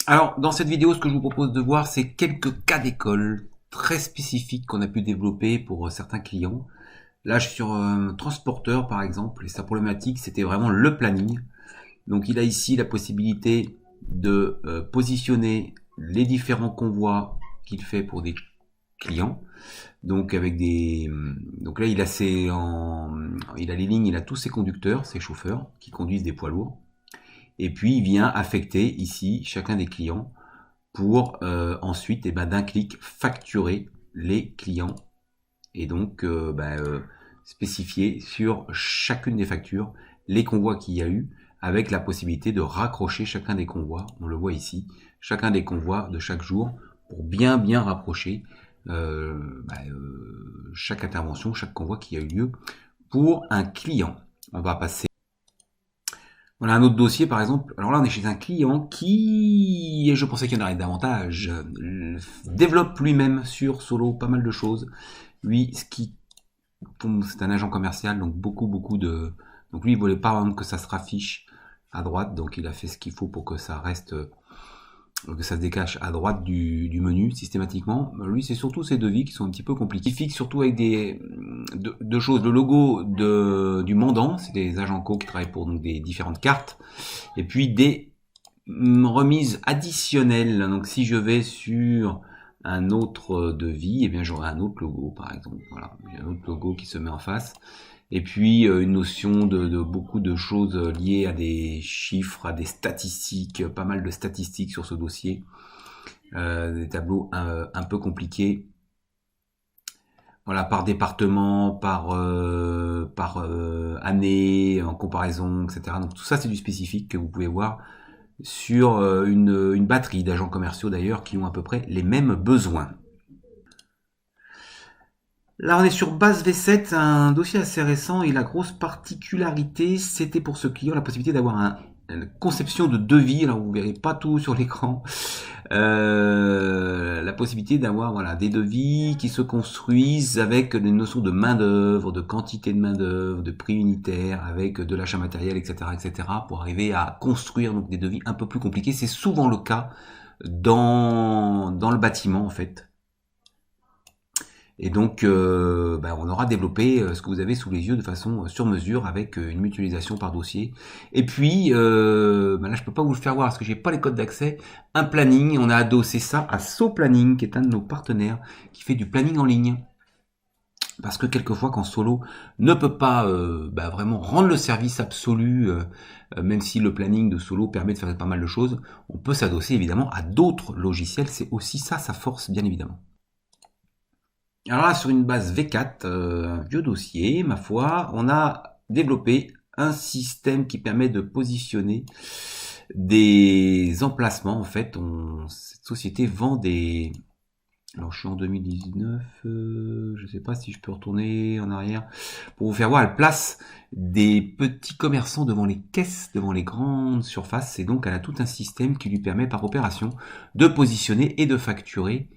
Alors, dans cette vidéo, ce que je vous propose de voir, c'est quelques cas d'école très spécifiques qu'on a pu développer pour certains clients. Là, je suis sur un transporteur, par exemple, et sa problématique, c'était vraiment le planning. Donc, il a ici la possibilité de positionner les différents convois qu'il fait pour des clients. Donc, donc là, il a il a les lignes, il a tous ses conducteurs, ses chauffeurs qui conduisent des poids lourds. Et puis, il vient affecter ici chacun des clients pour ensuite d'un clic facturer les clients et donc spécifier sur chacune des factures les convois qu'il y a eu avec la possibilité de raccrocher chacun des convois, on le voit ici, chacun des convois de chaque jour pour bien rapprocher chaque intervention, chaque convoi qui a eu lieu pour un client. On va passer. Voilà un autre dossier par exemple. Alors là on est chez un client qui, et je pensais qu'il y en aurait davantage, développe lui-même sur Solo pas mal de choses. Lui, c'est un agent commercial, donc beaucoup de... Donc lui il voulait pas que ça se raffiche à droite, donc il a fait ce qu'il faut pour que ça reste, que ça se décache à droite du menu systématiquement. Lui c'est surtout ses devis qui sont un petit peu compliqués. Il fixe surtout avec deux choses. Le logo du mandant, c'est des agents co qui travaillent pour donc des différentes cartes, et puis des remises additionnelles. Donc si je vais sur un autre devis, et bien j'aurai un autre logo par exemple. Voilà, j'ai un autre logo qui se met en face. Et puis une notion de beaucoup de choses liées à des chiffres, à des statistiques, pas mal de statistiques sur ce dossier, des tableaux un peu compliqués. Voilà, par département, par année, en comparaison, etc. Donc tout ça c'est du spécifique que vous pouvez voir sur une batterie d'agents commerciaux d'ailleurs qui ont à peu près les mêmes besoins. Là, on est sur base V7, un dossier assez récent, et la grosse particularité, c'était pour ce client la possibilité d'avoir une conception de devis. Alors, vous verrez pas tout sur l'écran. La possibilité d'avoir des devis qui se construisent avec des notions de main d'œuvre, de quantité de main d'œuvre, de prix unitaire, avec de l'achat matériel, etc., pour arriver à construire donc des devis un peu plus compliqués. C'est souvent le cas dans le bâtiment en fait. Et donc, on aura développé ce que vous avez sous les yeux de façon sur mesure avec une mutualisation par dossier. Et puis, là, je peux pas vous le faire voir parce que j'ai pas les codes d'accès. Un planning, on a adossé ça à SoPlanning, qui est un de nos partenaires, qui fait du planning en ligne. Parce que quelquefois, quand Solo ne peut pas vraiment rendre le service absolu, même si le planning de Solo permet de faire pas mal de choses, on peut s'adosser évidemment à d'autres logiciels. C'est aussi ça sa force, bien évidemment. Alors là, sur une base V4, un vieux dossier, ma foi, on a développé un système qui permet de positionner des emplacements. En fait, cette société vend des... Alors, je suis en 2019, je sais pas si je peux retourner en arrière pour vous faire voir. Elle place des petits commerçants devant les caisses, devant les grandes surfaces. Et donc, elle a tout un système qui lui permet par opération de positionner et de facturer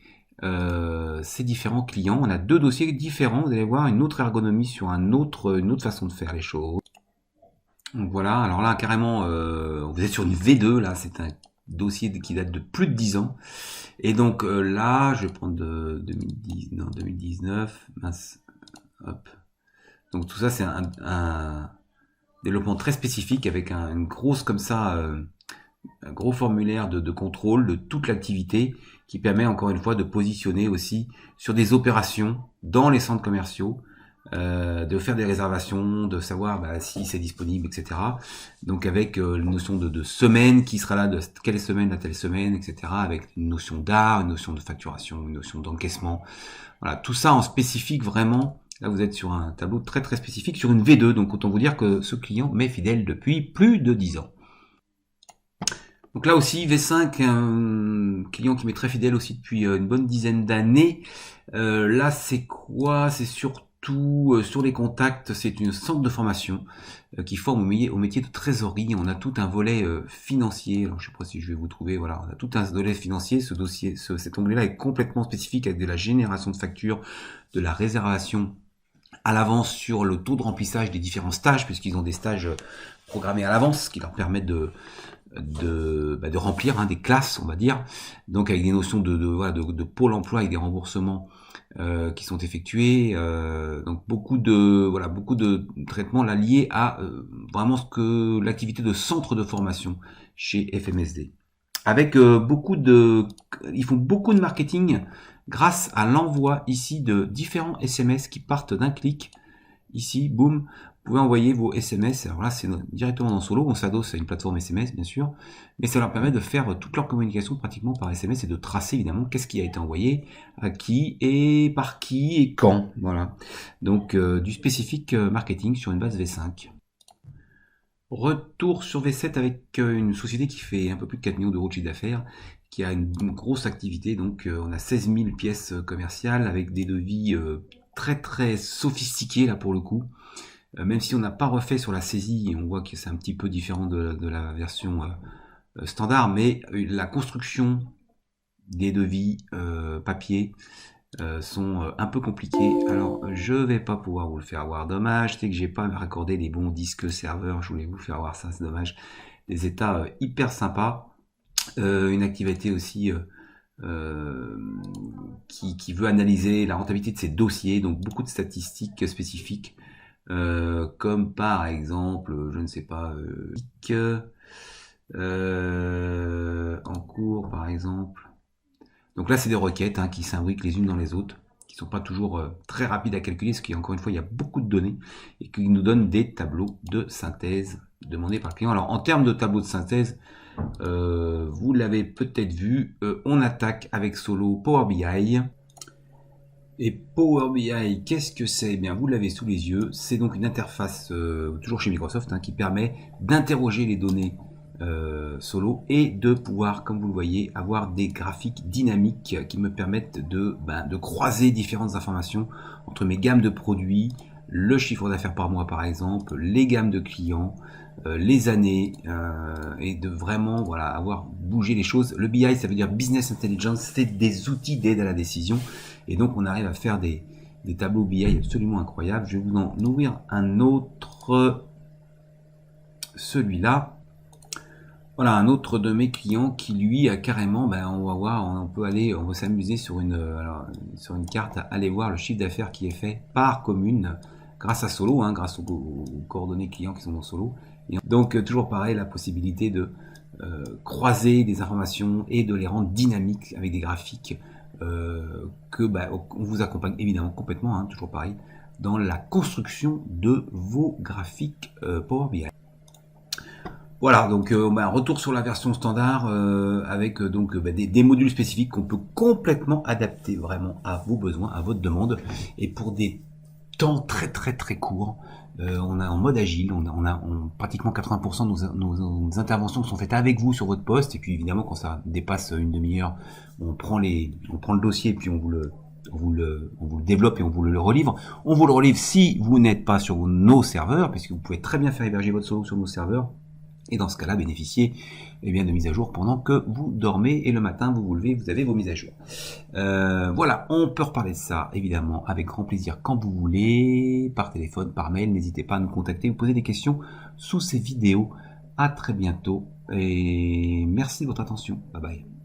ces différents clients. On a deux dossiers différents, vous allez voir une autre ergonomie sur une autre façon de faire les choses. Donc voilà, alors là carrément vous êtes sur une V2, là c'est un dossier qui date de plus de 10 ans. Et donc là, je vais prendre de 2019, mince, hop. Donc tout ça c'est un développement très spécifique avec une grosse comme ça, un gros formulaire de contrôle de toute l'activité qui permet encore une fois de positionner aussi sur des opérations dans les centres commerciaux, de faire des réservations, de savoir si c'est disponible, etc. Donc avec une notion de semaine qui sera là, de quelle semaine à telle semaine, etc. Avec une notion d'art, une notion de facturation, une notion d'encaissement. Voilà, tout ça en spécifique vraiment. Là, vous êtes sur un tableau très très spécifique, sur une V2. Donc autant vous dire que ce client m'est fidèle depuis plus de 10 ans. Donc là aussi, V5, un client qui m'est très fidèle aussi depuis une bonne dizaine d'années. Là, c'est quoi? C'est surtout sur les contacts, c'est une centre de formation qui forme au métier de trésorerie. On a tout un volet financier. Alors, je sais pas si je vais vous trouver. Voilà, on a tout un volet financier. Ce dossier, cet onglet-là est complètement spécifique avec de la génération de factures, de la réservation à l'avance sur le taux de remplissage des différents stages, puisqu'ils ont des stages programmés à l'avance qui leur permettent de remplir des classes, on va dire, donc avec des notions de pôle emploi et des remboursements qui sont effectués, donc beaucoup de traitements là liés à vraiment ce que l'activité de centre de formation chez FMSD. Avec ils font beaucoup de marketing grâce à l'envoi ici de différents SMS qui partent d'un clic. Ici, boum, vous pouvez envoyer vos SMS. Alors là, c'est directement dans Solo. On s'adosse à une plateforme SMS, bien sûr, mais ça leur permet de faire toute leur communication pratiquement par SMS et de tracer évidemment qu'est-ce qui a été envoyé, à qui et par qui et quand. Voilà. Donc du spécifique marketing sur une base V5. Retour sur V7 avec une société qui fait un peu plus de 4 millions d'euros de chiffre d'affaires, qui a une grosse activité. Donc on a 16 000 pièces commerciales avec des devis très très sophistiqués là pour le coup. Même si on n'a pas refait sur la saisie, et on voit que c'est un petit peu différent de la version standard, mais la construction des devis papier sont un peu compliqués. Alors je vais pas pouvoir vous le faire voir, dommage, c'est que j'ai pas raccordé les bons disques serveurs, je voulais vous faire voir ça, c'est dommage. Des états hyper sympas, une activité aussi qui veut analyser la rentabilité de ses dossiers, donc beaucoup de statistiques spécifiques, comme par exemple, je ne sais pas, en cours par exemple. Donc là, c'est des requêtes qui s'imbriquent les unes dans les autres, qui sont pas toujours très rapides à calculer, parce qu'encore une fois, il y a beaucoup de données, et qui nous donnent des tableaux de synthèse demandés par le client. Alors, en termes de tableaux de synthèse, vous l'avez peut-être vu, on attaque avec Solo Power BI. Et Power BI, qu'est-ce que c'est? Eh bien, vous l'avez sous les yeux. C'est donc une interface, toujours chez Microsoft, qui permet d'interroger les données Solo et de pouvoir, comme vous le voyez, avoir des graphiques dynamiques qui me permettent de croiser différentes informations entre mes gammes de produits, le chiffre d'affaires par mois par exemple, les gammes de clients, les années, et de vraiment avoir bougé les choses. Le BI, ça veut dire Business Intelligence, c'est des outils d'aide à la décision, et donc on arrive à faire des tableaux BI absolument incroyables. Je vais vous en ouvrir un autre, celui-là. Voilà, un autre de mes clients qui lui a carrément, on va voir, on va s'amuser sur une carte, aller voir le chiffre d'affaires qui est fait par commune grâce à Solo, grâce aux coordonnées clients qui sont dans Solo. Et donc toujours pareil, la possibilité de croiser des informations et de les rendre dynamiques avec des graphiques on vous accompagne évidemment complètement, toujours pareil, dans la construction de vos graphiques Power BI. Voilà, donc retour sur la version standard avec des modules spécifiques qu'on peut complètement adapter vraiment à vos besoins, à votre demande, et pour des temps très très très courts. On a en mode agile, pratiquement 80% de nos interventions sont faites avec vous sur votre poste, et puis évidemment quand ça dépasse une demi-heure, on prend le dossier et puis on vous le développe et on vous le relivre. On vous le relivre si vous n'êtes pas sur nos serveurs, puisque vous pouvez très bien faire héberger votre Solo sur nos serveurs. Et dans ce cas-là, bénéficiez de mise à jour pendant que vous dormez, et le matin vous vous levez, vous avez vos mises à jour. Voilà, on peut reparler de ça évidemment avec grand plaisir quand vous voulez, par téléphone, par mail. N'hésitez pas à nous contacter, vous poser des questions sous ces vidéos. À très bientôt et merci de votre attention. Bye bye.